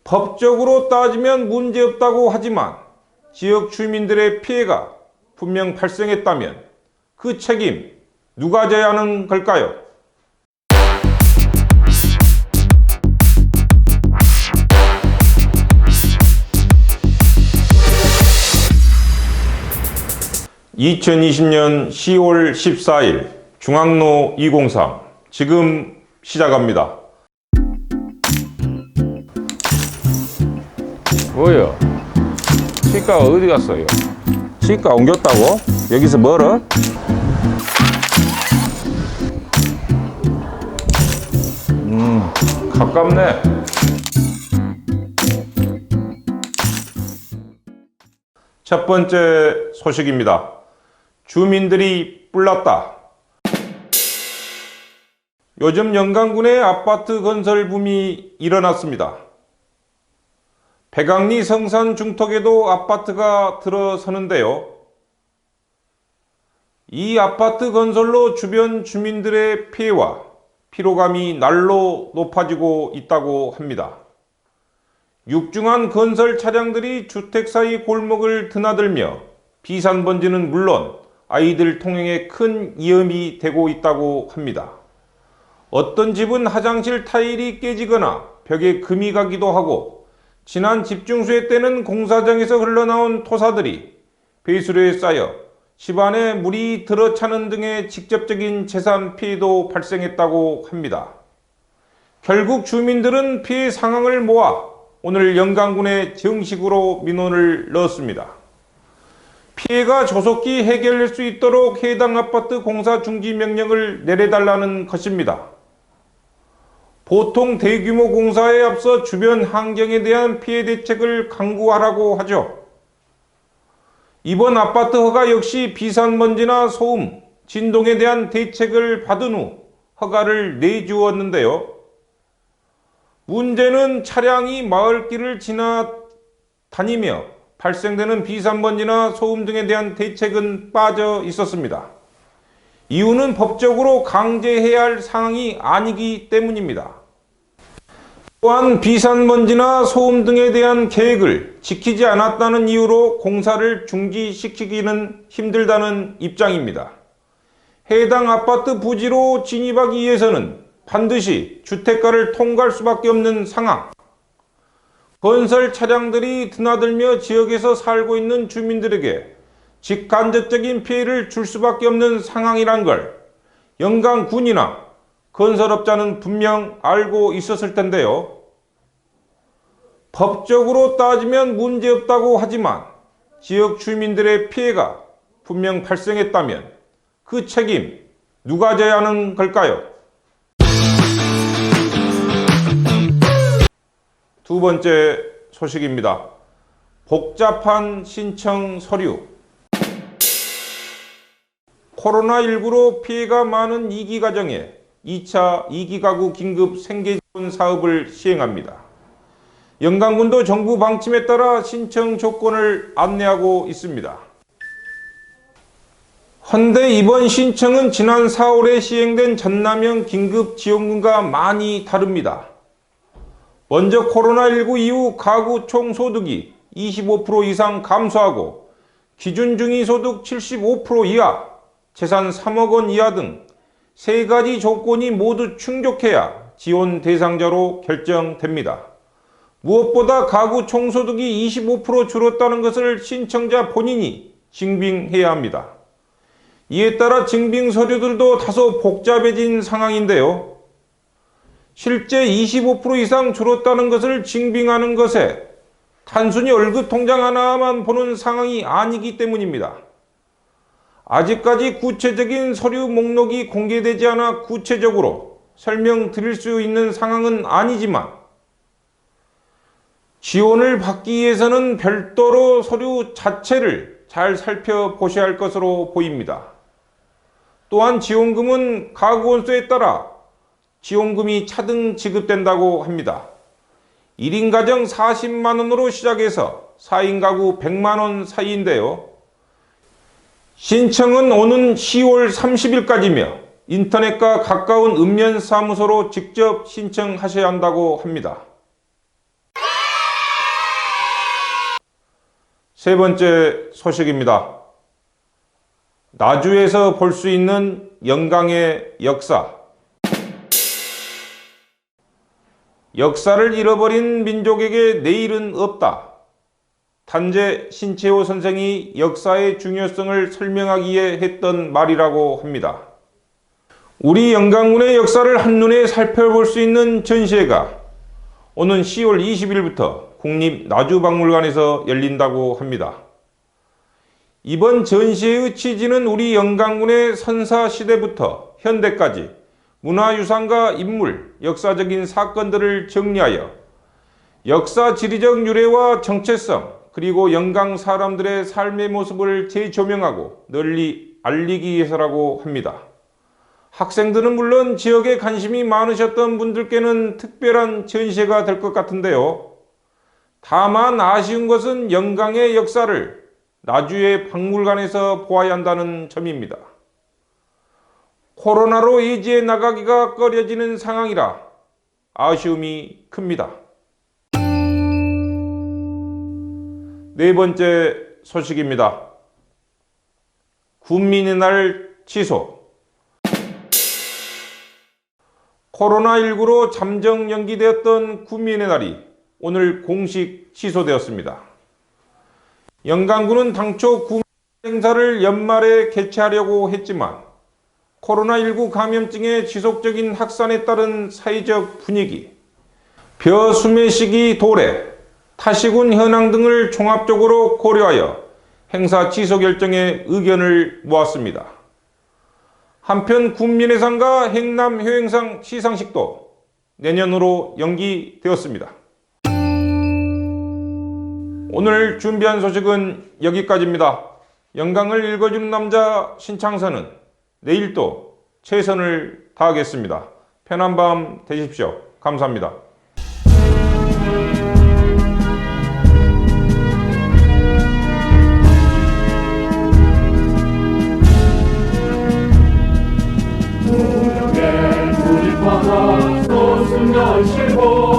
법적으로 따지면 문제없다고 하지만 지역 주민들의 피해가 분명 발생했다면 그 책임 누가 져야 하는 걸까요? (2020년 10월 14일) 중앙로 203 지금 시작합니다. 뭐요? 치과가 어디 갔어요? 치과 옮겼다고? 여기서 멀어? 가깝네. 첫 번째 소식입니다. 주민들이 뿔났다. 요즘 영광군에 아파트 건설 붐이 일어났습니다. 백악리 성산 중턱에도 아파트가 들어서는데요. 이 아파트 건설로 주변 주민들의 피해와 피로감이 날로 높아지고 있다고 합니다. 육중한 건설 차량들이 주택 사이 골목을 드나들며 비산 번지는 물론 아이들 통행에 큰 위험이 되고 있다고 합니다. 어떤 집은 화장실 타일이 깨지거나 벽에 금이 가기도 하고, 지난 집중수해 때는 공사장에서 흘러나온 토사들이 배수로에 쌓여 집안에 물이 들어차는 등의 직접적인 재산 피해도 발생했다고 합니다. 결국 주민들은 피해 상황을 모아 오늘 영광군에 정식으로 민원을 넣었습니다. 피해가 조속히 해결될 수 있도록 해당 아파트 공사 중지 명령을 내려달라는 것입니다. 보통 대규모 공사에 앞서 주변 환경에 대한 피해 대책을 강구하라고 하죠. 이번 아파트 허가 역시 비산먼지나 소음, 진동에 대한 대책을 받은 후 허가를 내주었는데요. 문제는 차량이 마을길을 지나다니며 발생되는 비산먼지나 소음 등에 대한 대책은 빠져 있었습니다. 이유는 법적으로 강제해야 할 상황이 아니기 때문입니다. 또한 비산먼지나 소음 등에 대한 계획을 지키지 않았다는 이유로 공사를 중지시키기는 힘들다는 입장입니다. 해당 아파트 부지로 진입하기 위해서는 반드시 주택가를 통과할 수밖에 없는 상황. 건설 차량들이 드나들며 지역에서 살고 있는 주민들에게 직간접적인 피해를 줄 수밖에 없는 상황이란 걸 영광군이나 건설업자는 분명 알고 있었을 텐데요. 법적으로 따지면 문제없다고 하지만 지역 주민들의 피해가 분명 발생했다면 그 책임 누가 져야 하는 걸까요? 두 번째 소식입니다. 복잡한 신청 서류. 코로나19로 피해가 많은 2기 가정에 2차 2기 가구 긴급 생계지원 사업을 시행합니다. 영광군도 정부 방침에 따라 신청 조건을 안내하고 있습니다. 헌데 이번 신청은 지난 4월에 시행된 전남형 긴급지원금과 많이 다릅니다. 먼저 코로나19 이후 가구 총소득이 25% 이상 감소하고 기준 중위소득 75% 이하, 재산 3억 원 이하 등 세 가지 조건이 모두 충족해야 지원 대상자로 결정됩니다. 무엇보다 가구 총소득이 25% 줄었다는 것을 신청자 본인이 증빙해야 합니다. 이에 따라 증빙 서류들도 다소 복잡해진 상황인데요. 실제 25% 이상 줄었다는 것을 증빙하는 것에 단순히 월급 통장 하나만 보는 상황이 아니기 때문입니다. 아직까지 구체적인 서류 목록이 공개되지 않아 구체적으로 설명드릴 수 있는 상황은 아니지만, 지원을 받기 위해서는 별도로 서류 자체를 잘 살펴보셔야 할 것으로 보입니다. 또한 지원금은 가구 건수에 따라 지원금이 차등 지급된다고 합니다. 1인 가정 40만 원으로 시작해서 4인 가구 100만 원 사이인데요. 신청은 오는 10월 30일까지며 인터넷과 가까운 읍면사무소로 직접 신청하셔야 한다고 합니다. 세 번째 소식입니다. 나주에서 볼 수 있는 영광의 역사. 역사를 잃어버린 민족에게 내일은 없다. 단재 신채호 선생이 역사의 중요성을 설명하기에 했던 말이라고 합니다. 우리 영광군의 역사를 한눈에 살펴볼 수 있는 전시회가 오는 10월 20일부터 국립나주박물관에서 열린다고 합니다. 이번 전시회의 취지는 우리 영광군의 선사시대부터 현대까지 문화유산과 인물, 역사적인 사건들을 정리하여 역사 지리적 유래와 정체성, 그리고 영광 사람들의 삶의 모습을 재조명하고 널리 알리기 위해서라고 합니다. 학생들은 물론 지역에 관심이 많으셨던 분들께는 특별한 전시회가 될 것 같은데요. 다만 아쉬운 것은 영광의 역사를 나주의 박물관에서 보아야 한다는 점입니다. 코로나로 예지에 나가기가 꺼려지는 상황이라 아쉬움이 큽니다. 네 번째 소식입니다. 군민의 날 취소. 코로나19로 잠정 연기되었던 군민의 날이 오늘 공식 취소되었습니다. 영광군은 당초 군민 행사를 연말에 개최하려고 했지만 코로나19 감염증의 지속적인 확산에 따른 사회적 분위기, 벼수매 시기 도래, 타시군 현황 등을 종합적으로 고려하여 행사 취소 결정에 의견을 모았습니다. 한편 군민회상과 행남 효행상 시상식도 내년으로 연기되었습니다. 오늘 준비한 소식은 여기까지입니다. 영광을 읽어주는 남자 신창선은 내일도 최선을 다하겠습니다. 편한 밤 되십시오. 감사합니다. 우리의 우리 바다 소승 열시고